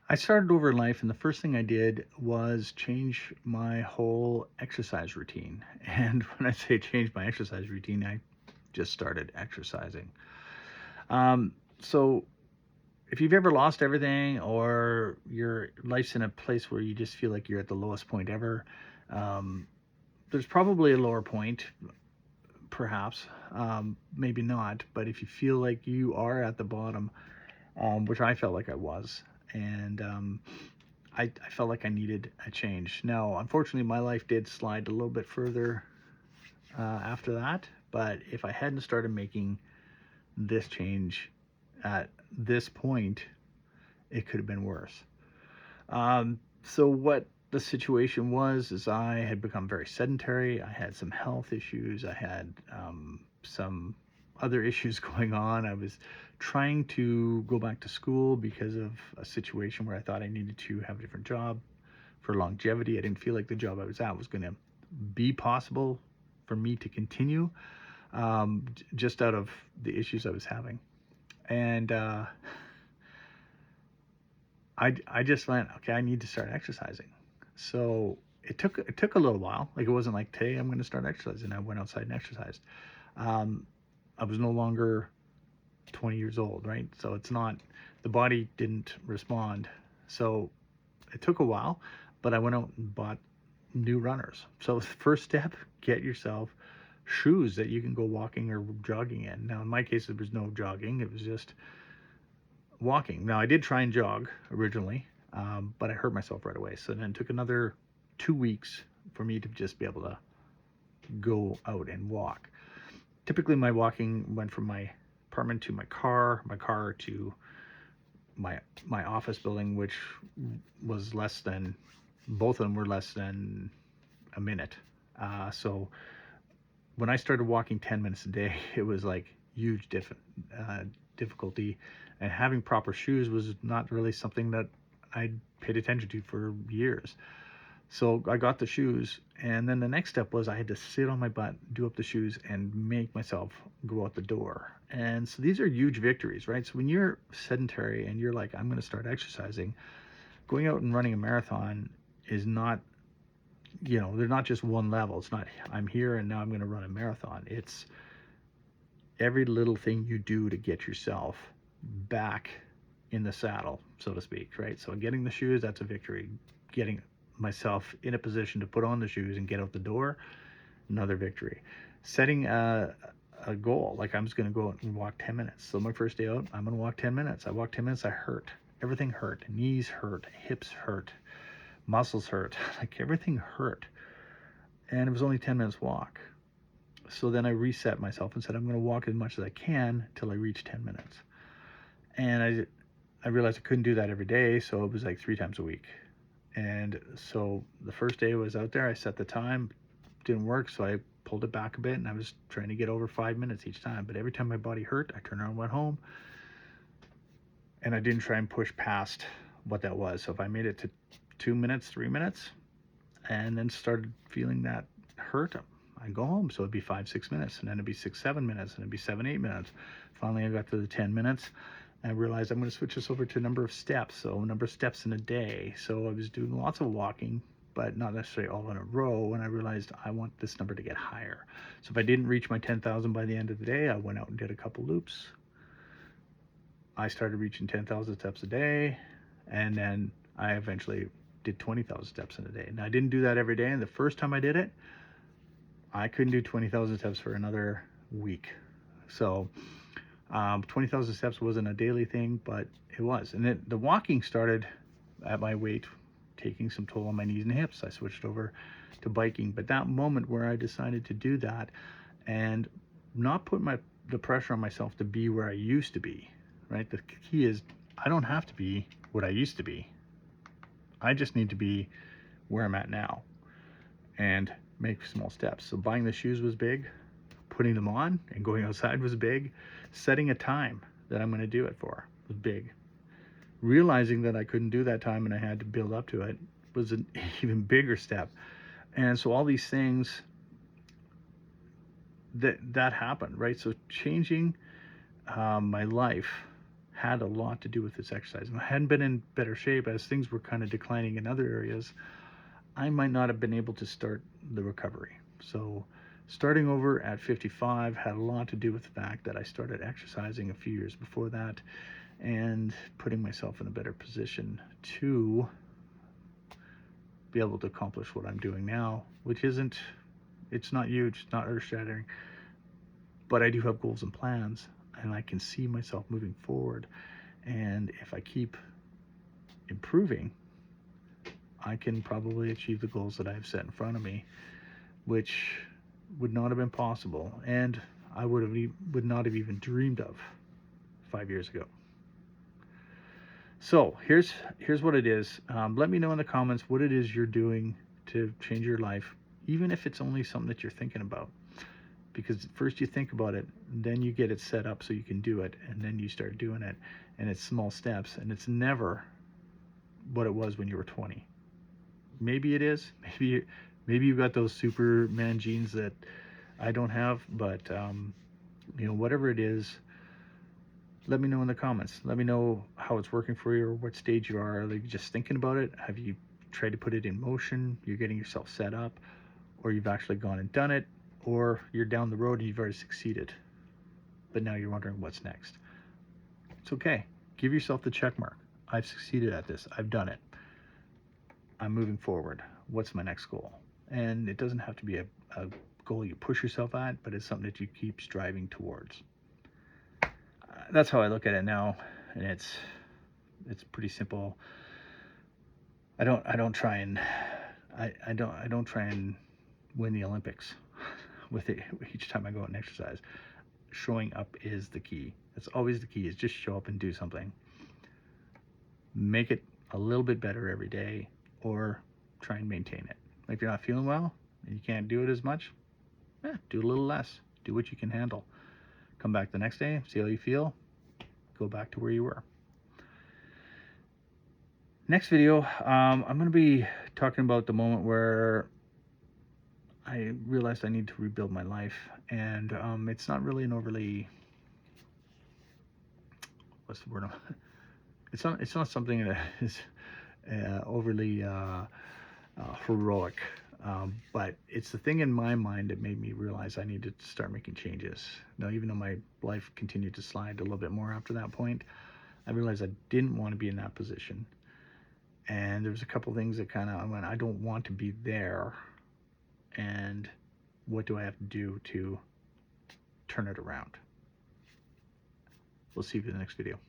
I started over in life, and the first thing I did was change my whole exercise routine. And when I say change my exercise routine, I just started exercising. So if you've ever lost everything or your life's in a place where you just feel like you're at the lowest point ever, um, there's probably a lower point, perhaps, maybe not. But if you feel like you are at the bottom, which I felt like I was, and I felt like I needed a change. Now, unfortunately, my life did slide a little bit further after that. But if I hadn't started making this change at this point, it could have been worse. So what the situation was is I had become very sedentary. I had some health issues. I had some other issues going on. I was trying to go back to school because of a situation where I thought I needed to have a different job for longevity. I didn't feel like the job I was at was going to be possible for me to continue, just out of the issues I was having. And I just went, okay, I need to start exercising. So it took a little while. Like, it wasn't like today I'm going to start exercising. I went outside and exercised. Um, I was no longer 20 years old, right? So it's not, the body didn't respond. So it took a while, but I went out and bought new runners. So the first step, get yourself shoes that you can go walking or jogging in. Now in my case, there was no jogging; it was just walking. Now I did try and jog originally, but I hurt myself right away. So then it took another 2 weeks for me to just be able to go out and walk. Typically, my walking went from my apartment to my car to my office building, which was less than, both of them were less than a minute. So when I started walking 10 minutes a day, it was like huge difficulty, and having proper shoes was not really something that I'd paid attention to for years. So I got the shoes, and then the next step was I had to sit on my butt, do up the shoes, and make myself go out the door. And so these are huge victories, right? So when you're sedentary and you're like, I'm going to start exercising, going out and running a marathon is not, they're not just one level. It's not, I'm here and now I'm going to run a marathon. It's every little thing you do to get yourself back in the saddle, so to speak, right? So getting the shoes, that's a victory. Getting myself in a position to put on the shoes and get out the door, another victory. Setting a goal, like I'm just going to go out and walk 10 minutes. So my first day out, I'm going to walk 10 minutes. I walk 10 minutes, I hurt. Everything hurt. Knees hurt, hips hurt, muscles hurt, like everything hurt. And it was only 10 minutes walk. So then I reset myself and said, I'm going to walk as much as I can till I reach 10 minutes. And I realized I couldn't do that every day, so it was like 3 times a week. And so the first day I was out there, I set the time, didn't work, so I pulled it back a bit, and I was trying to get over 5 minutes each time. But every time my body hurt, I turned around and went home, and I didn't try and push past what that was. So if I made it to 2 minutes, 3 minutes, and then started feeling that hurt, I'd go home. So it'd be 5, 6 minutes, and then it'd be 6, 7 minutes, and it'd be 7, 8 minutes. Finally, I got to the 10 minutes. I realized I'm going to switch this over to a number of steps. So a number of steps in a day. So I was doing lots of walking, but not necessarily all in a row. And I realized I want this number to get higher. So if I didn't reach my 10,000 by the end of the day, I went out and did a couple loops. I started reaching 10,000 steps a day, and then I eventually did 20,000 steps in a day. Now I didn't do that every day, and the first time I did it, I couldn't do 20,000 steps for another week. So 20,000 steps wasn't a daily thing, but it was. And the walking started at my weight, taking some toll on my knees and hips. I switched over to biking. But that moment where I decided to do that and not put the pressure on myself to be where I used to be, right? The key is I don't have to be what I used to be. I just need to be where I'm at now and make small steps. So buying the shoes was big. Putting them on and going outside was big. Setting a time that I'm going to do it for was big. Realizing that I couldn't do that time and I had to build up to it was an even bigger step. And so all these things that happened, right? So changing my life had a lot to do with this exercise. If I hadn't been in better shape, as things were kind of declining in other areas, I might not have been able to start the recovery. So starting over at 55 had a lot to do with the fact that I started exercising a few years before that and putting myself in a better position to be able to accomplish what I'm doing now, which it's not huge, it's not earth-shattering, but I do have goals and plans, and I can see myself moving forward. And if I keep improving, I can probably achieve the goals that I've set in front of me, which would not have been possible, and I would not have even dreamed of 5 years ago. So here's what it is. Let me know in the comments what it is you're doing to change your life, even if it's only something that you're thinking about. Because first you think about it, then you get it set up so you can do it, and then you start doing it, and it's small steps, and it's never what it was when you were 20. Maybe it is. Maybe you've got those Superman genes that I don't have, but whatever it is, let me know in the comments. Let me know how it's working for you, or what stage you are. Are you just thinking about it? Have you tried to put it in motion? You're getting yourself set up, or you've actually gone and done it, or you're down the road and you've already succeeded, but now you're wondering what's next. It's okay. Give yourself the check mark. I've succeeded at this. I've done it. I'm moving forward. What's my next goal? And it doesn't have to be a goal you push yourself at, but it's something that you keep striving towards. That's how I look at it now, and it's pretty simple. I don't try and win the Olympics with it each time I go out and exercise. Showing up is the key. That's always the key, is just show up and do something. Make it a little bit better every day, or try and maintain it. If you're not feeling well and you can't do it as much, do a little less. Do what you can handle. Come back the next day, see how you feel, go back to where you were. Next video, I'm going to be talking about the moment where I realized I need to rebuild my life, and it's not really an overly, what's the word? It's not something that is overly heroic, but it's the thing in my mind that made me realize I needed to start making changes. Now, even though my life continued to slide a little bit more after that point, I realized I didn't want to be in that position. And there was a couple things that I went, I don't want to be there, and what do I have to do to turn it around? We'll see you in the next video.